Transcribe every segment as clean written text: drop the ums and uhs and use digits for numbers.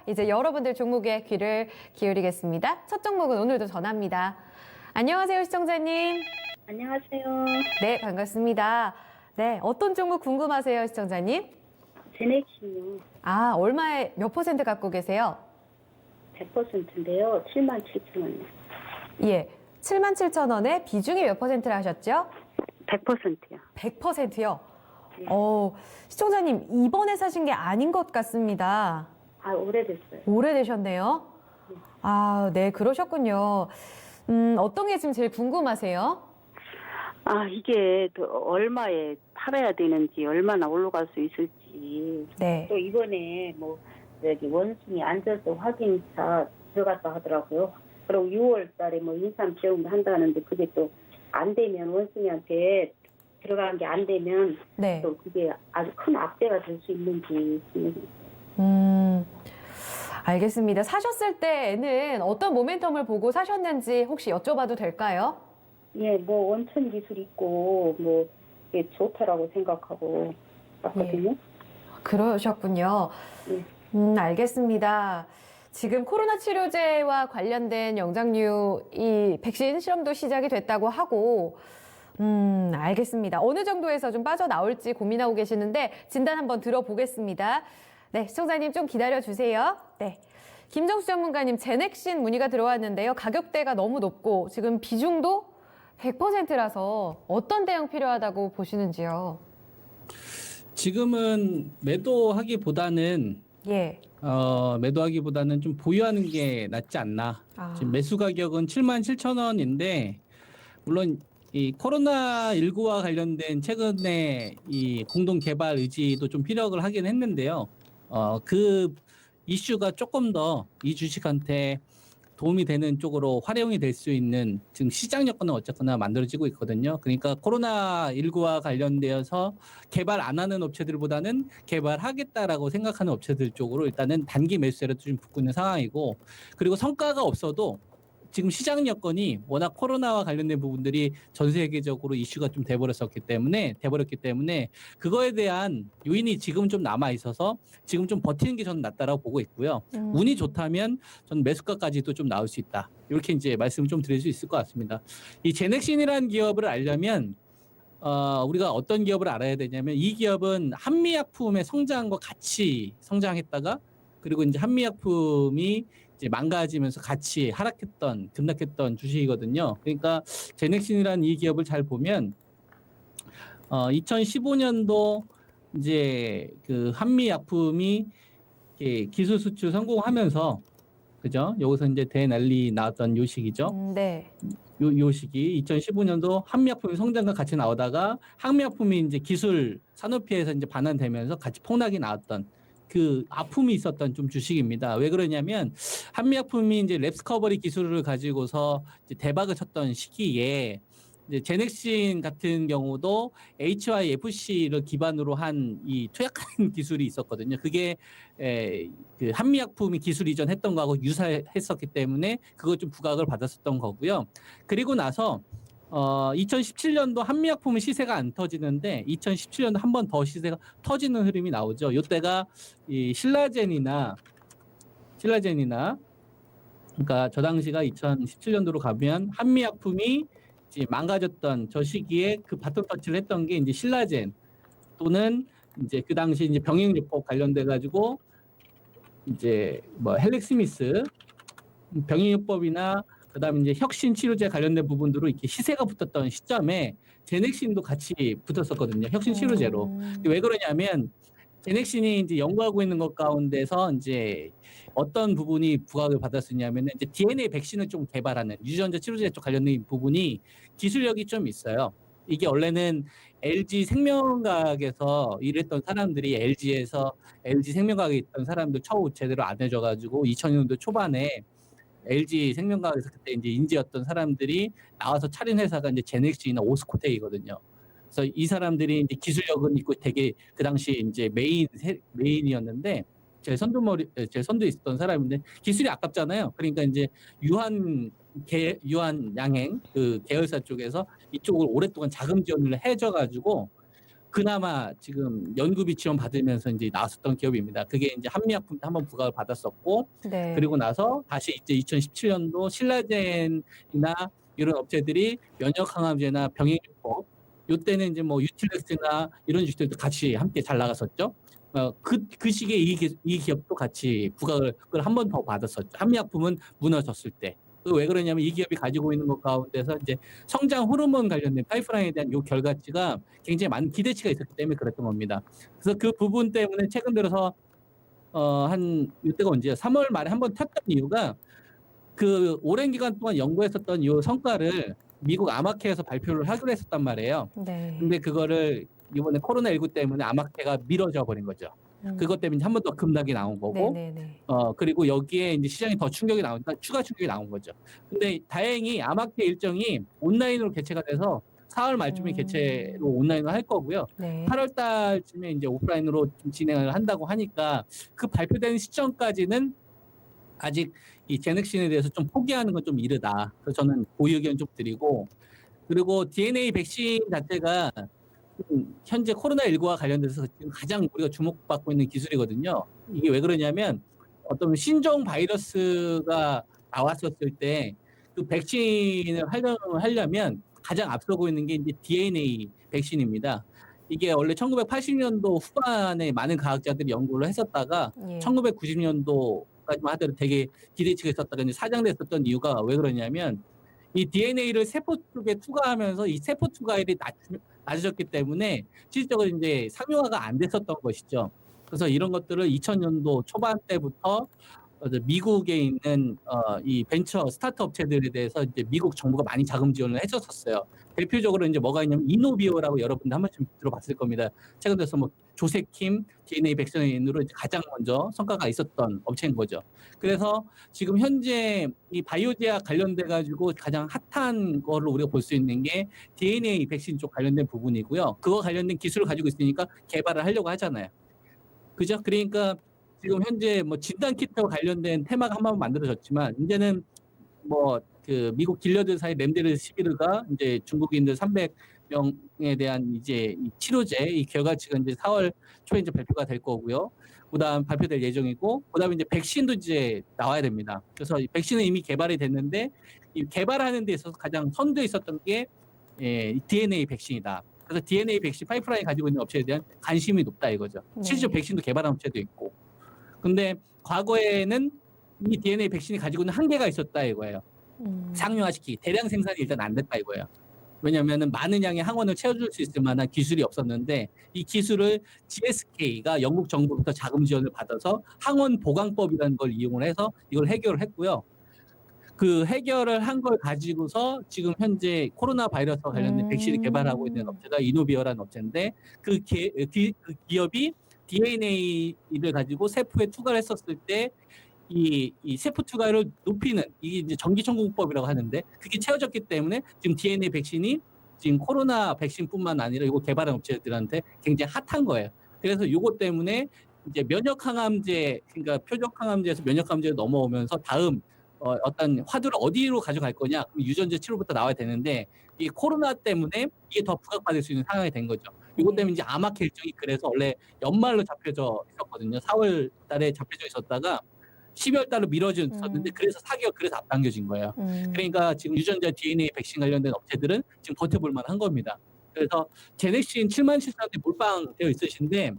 이제 여러분들 종목에 귀를 기울이겠습니다. 첫 종목은 오늘도 전화입니다. 안녕하세요, 시청자님. 안녕하세요. 네, 반갑습니다. 네, 어떤 종목 궁금하세요, 시청자님? 제넥신요. 아, 얼마에 몇 퍼센트 갖고 계세요? 100%인데요. 77,000원이요. 예, 77,000원에 비중이 몇 퍼센트를 하셨죠? 100%요. 100%요? 네. 시청자님, 이번에 사신 게 아닌 것 같습니다. 아, 오래됐어요. 오래되셨네요. 아, 네, 그러셨군요. 어떤 게 지금 제일 궁금하세요? 아, 이게 또 얼마에 팔아야 되는지, 얼마나 올라갈 수 있을지. 네. 또 이번에 뭐, 여기 원숭이 앉아서 확인차 들어갔다 하더라고요. 그리고 6월 달에 뭐 인삼 시험 한다는데 그게 또 안 되면 원숭이한테 들어간 게 안 되면 네. 또 그게 아주 큰 악재가 될 수 있는지. 알겠습니다. 사셨을 때는 어떤 모멘텀을 보고 사셨는지 혹시 여쭤봐도 될까요? 예, 뭐 원천 기술 있고 뭐 이게 좋다라고 생각하고 왔거든요. 그러셨군요. 네. 알겠습니다. 지금 코로나 치료제와 관련된 영장류 이 백신 실험도 시작이 됐다고 하고 알겠습니다. 어느 정도에서 좀 빠져나올지 고민하고 계시는데 진단 한번 들어보겠습니다. 네, 시청자님 좀 기다려주세요. 네. 김정수 전문가님, 제넥신 문의가 들어왔는데요. 가격대가 너무 높고 지금 비중도 100%라서 어떤 대응 필요하다고 보시는지요? 지금은 매도하기보다는 예. 매도하기보다는 좀 보유하는 게 낫지 않나. 지금 매수 가격은 77,000원인데 물론 이 코로나19와 관련된 최근에 이 공동 개발 의지도 좀 피력을 하긴 했는데요. 그 이슈가 조금 더 이 주식한테 도움이 되는 쪽으로 활용이 될 수 있는 지금 시장 여건은 어쨌거나 만들어지고 있거든요. 그러니까 코로나19와 관련되어서 개발 안 하는 업체들보다는 개발하겠다라고 생각하는 업체들 쪽으로 일단은 단기 매수세로 좀 붙고 있는 상황이고, 그리고 성과가 없어도 지금 시장 여건이 워낙 코로나와 관련된 부분들이 전 세계적으로 이슈가 좀 돼버렸기 때문에 그거에 대한 요인이 지금 좀 남아 있어서 지금 좀 버티는 게 저는 낫다라고 보고 있고요. 운이 좋다면 저는 매수가까지도 좀 나올 수 있다. 이렇게 이제 말씀을 좀 드릴 수 있을 것 같습니다. 이 제넥신이라는 기업을 알려면 우리가 어떤 기업을 알아야 되냐면, 이 기업은 한미약품의 성장과 같이 성장했다가 그리고 이제 한미약품이 이제 망가지면서 같이 급락했던 주식이거든요. 그러니까 제넥신이라는 이 기업을 잘 보면 2015년도 이제 그 한미약품이 기술 수출 성공하면서, 그죠? 여기서 이제 대난리 나왔던 요 시기죠. 네. 요 시기 2015년도 한미약품이 성장과 같이 나오다가 한미약품이 이제 기술 산업피해에서 이제 반환되면서 같이 폭락이 나왔던 그 아픔이 있었던 좀 주식입니다. 왜 그러냐면 한미약품이 이제 랩스커버리 기술을 가지고서 이제 대박을 쳤던 시기에 이제 제넥신 같은 경우도 HYFC를 기반으로 한 이 투약하는 기술이 있었거든요. 그게 그 한미약품이 기술 이전했던 거하고 유사했었기 때문에 그거 좀 부각을 받았었던 거고요. 그리고 나서 2017년도 한미약품은 시세가 안 터지는데 2017년도 한 번 더 시세가 터지는 흐름이 나오죠. 이때가 이 신라젠이나 그러니까 저 당시가 2017년도로 가면 한미약품이 이제 망가졌던 저 시기에 그 바톤 터치를 했던 게 이제 신라젠 또는 이제 그 당시 이제 병행요법 관련돼 가지고 이제 뭐 헬릭스미스 병행요법이나 그다음에 이제 혁신 치료제 관련된 부분으로 이렇게 시세가 붙었던 시점에 제넥신도 같이 붙었었거든요. 혁신 치료제로. 왜 그러냐면 제넥신이 이제 연구하고 있는 것 가운데서 이제 어떤 부분이 부각을 받았었냐면 이제 DNA 백신을 좀 개발하는 유전자 치료제 쪽 관련된 부분이 기술력이 좀 있어요. 이게 원래는 LG 생명과학에서 일했던 사람들이 LG에서 LG 생명과학에 있던 사람들 처우 제대로 안 해줘가지고 2000년도 초반에 LG 생명과학에서 그때 이제 인재였던 사람들이 나와서 차린 회사가 이제 제넥신이나 오스코텍이거든요. 그래서 이 사람들이 이제 기술력은 있고 되게 그 당시 이제 메인이었는데 제 선두에 있었던 사람인데 기술이 아깝잖아요. 그러니까 이제 유한 양행 그 계열사 쪽에서 이쪽을 오랫동안 자금 지원을 해줘가지고 그나마 지금 연구비 지원 받으면서 이제 나왔었던 기업입니다. 그게 이제 한미약품 때 한번 부각을 받았었고, 네. 그리고 나서 다시 이제 2017년도 신라젠이나 이런 업체들이 면역항암제나 병행요법, 요때는 이제 뭐 유틸렉스나 이런 주식들도 같이 함께 잘 나갔었죠. 그 시기에 이 기업도 같이 부각을 한 번 더 받았었죠. 한미약품은 무너졌을 때. 왜 그러냐면 이 기업이 가지고 있는 것 가운데서 이제 성장 호르몬 관련된 파이프라인에 대한 요 결과치가 굉장히 많은 기대치가 있었기 때문에 그랬던 겁니다. 그래서 그 부분 때문에 최근 들어서 한 이때가 언제야? 3월 말에 한번 탔던 이유가 그 오랜 기간 동안 연구했었던 요 성과를 미국 아마케에서 발표를 하기로 했었단 말이에요. 네. 근데 그거를 이번에 코로나19 때문에 아마케가 미뤄져 버린 거죠. 그것 때문에 한 번 더 급락이 나온 거고, 네네네. 그리고 여기에 이제 시장이 더 충격이 나오니까 추가 충격이 나온 거죠. 근데 다행히 아마케 일정이 온라인으로 개최가 돼서 4월 말쯤에 개최로 온라인으로 할 거고요. 네. 8월 달쯤에 이제 오프라인으로 좀 진행을 한다고 하니까 그 발표되는 시점까지는 아직 이 제넥신에 대해서 좀 포기하는 건 좀 이르다. 그래서 저는 고의 의견 좀 드리고, 그리고 DNA 백신 자체가 현재 코로나19와 관련돼서 지금 가장 우리가 주목받고 있는 기술이거든요. 이게 왜 그러냐면 어떤 신종 바이러스가 나왔었을 때 그 백신을 하려면 가장 앞서고 있는 게 이제 DNA 백신입니다. 이게 원래 1980년도 후반에 많은 과학자들이 연구를 했었다가 예. 1990년도까지만 하더라도 되게 기대치가 있었다가 이제 사장됐었던 이유가 왜 그러냐면 이 DNA를 세포 쪽에 투과하면서 이 세포 투과율이 낮아졌기 때문에 실질적으로 이제 상용화가 안 됐었던 것이죠. 그래서 이런 것들을 2000년도 초반 때부터 미국에 있는 이 벤처 스타트 업체들에 대해서 이제 미국 정부가 많이 자금 지원을 해줬었어요. 대표적으로 이제 뭐가 있냐면 이노비오라고 여러분들 한 번쯤 들어봤을 겁니다. 최근 들어서 뭐 조세킴 DNA 백신으로 이제 가장 먼저 성과가 있었던 업체인 거죠. 그래서 지금 현재 이 바이오제약 관련돼 가지고 가장 핫한 거를 우리가 볼 수 있는 게 DNA 백신 쪽 관련된 부분이고요. 그거 관련된 기술을 가지고 있으니까 개발을 하려고 하잖아요. 그죠? 그러니까 지금 현재 뭐 진단 키트와 관련된 테마가 한 번 만들어졌지만 이제는 뭐 그 미국 딜러들 사이 렘데시비르가 이제 중국인들 300명에 대한 이제 이 치료제 이 결과치가 이제 4월 초에 이제 발표가 될 거고요. 그다음 발표될 예정이고, 그다음에 이제 백신도 이제 나와야 됩니다. 그래서 이 백신은 이미 개발이 됐는데 이 개발하는 데 있어서 가장 선두에 있었던 게 DNA 백신이다. 그래서 DNA 백신 파이프라인 가지고 있는 업체에 대한 관심이 높다 이거죠. 네. 실제 백신도 개발한 업체도 있고. 근데 과거에는 이 DNA 백신이 가지고 있는 한계가 있었다 이거예요. 상용화시키기, 대량 생산이 일단 안 됐다 이거예요. 왜냐하면 많은 양의 항원을 채워줄 수 있을 만한 기술이 없었는데 이 기술을 GSK가 영국 정부부터 자금 지원을 받아서 항원 보관법이라는 걸 이용을 해서 이걸 해결을 했고요. 그 해결을 한 걸 가지고서 지금 현재 코로나 바이러스와 관련된 백신을 개발하고 있는 업체가 이노비어라는 업체인데 그 기업이 DNA를 가지고 세포에 투과를 했었을 때 이 세포 투과를 높이는 이게 이제 전기천공법이라고 하는데 그게 채워졌기 때문에 지금 DNA 백신이 지금 코로나 백신뿐만 아니라 이거 개발한 업체들한테 굉장히 핫한 거예요. 그래서 이것 때문에 이제 면역항암제, 그러니까 표적항암제에서 면역항암제로 넘어오면서 다음 어떤 화두를 어디로 가져갈 거냐, 그럼 유전자 치료부터 나와야 되는데 이 코로나 때문에 이게 더 부각받을 수 있는 상황이 된 거죠. 이것 때문에 이제 아마케 일정이 그래서 원래 연말로 잡혀져 있었거든요. 4월 달에 잡혀져 있었다가 12월 달로 미뤄졌었는데 그래서 4개월 그래서 앞당겨진 거예요. 그러니까 지금 유전자 DNA 백신 관련된 업체들은 지금 버텨볼 만한 겁니다. 그래서 제넥신 77,000대 몰빵되어 있으신데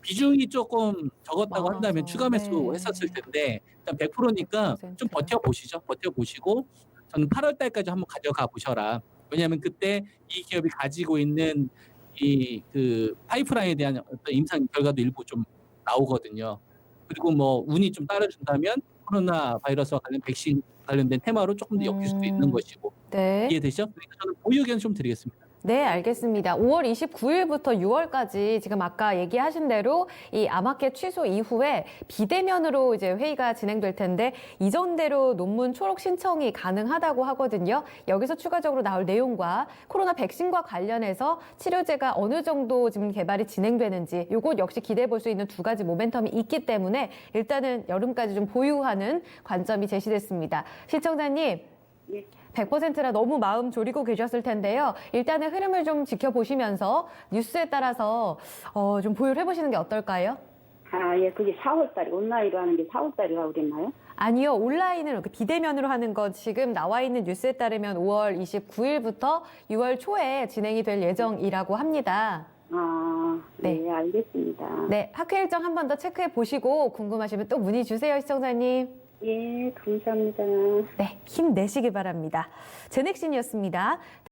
비중이 조금 적었다고 많아서, 한다면 추가 매수 네. 했었을 텐데 일단 100%니까 좀 100%. 버텨보시죠. 버텨보시고 저는 8월 달까지 한번 가져가 보셔라. 왜냐하면 그때 이 기업이 가지고 있는 이 그 파이프라인에 대한 어떤 임상 결과도 일부 좀 나오거든요. 그리고 뭐 운이 좀 따라준다면 코로나 바이러스와 관련 백신 관련된 테마로 조금 더 엮일 수도 있는 것이고. 네. 이해되시죠? 그러니까 저는 고의 의견 좀 드리겠습니다. 네, 알겠습니다. 5월 29일부터 6월까지 지금 아까 얘기하신 대로 이 아마케 취소 이후에 비대면으로 이제 회의가 진행될 텐데 이전대로 논문 초록 신청이 가능하다고 하거든요. 여기서 추가적으로 나올 내용과 코로나 백신과 관련해서 치료제가 어느 정도 지금 개발이 진행되는지 요것 역시 기대해 볼 수 있는 두 가지 모멘텀이 있기 때문에 일단은 여름까지 좀 보유하는 관점이 제시됐습니다. 시청자님, 예. 100%라 너무 마음 졸이고 계셨을 텐데요. 일단은 흐름을 좀 지켜보시면서 뉴스에 따라서 좀 보유를 해보시는 게 어떨까요? 아, 예, 그게 4월달에 온라인으로 하는 게 4월달이라고 그랬나요? 아니요, 온라인으로 비대면으로 하는 건 지금 나와 있는 뉴스에 따르면 5월 29일부터 6월 초에 진행이 될 예정이라고 합니다. 아, 네. 네, 알겠습니다. 네, 학회 일정 한 번 더 체크해 보시고 궁금하시면 또 문의 주세요, 시청자님. 예, 감사합니다. 네, 힘내시기 바랍니다. 제넥신이었습니다.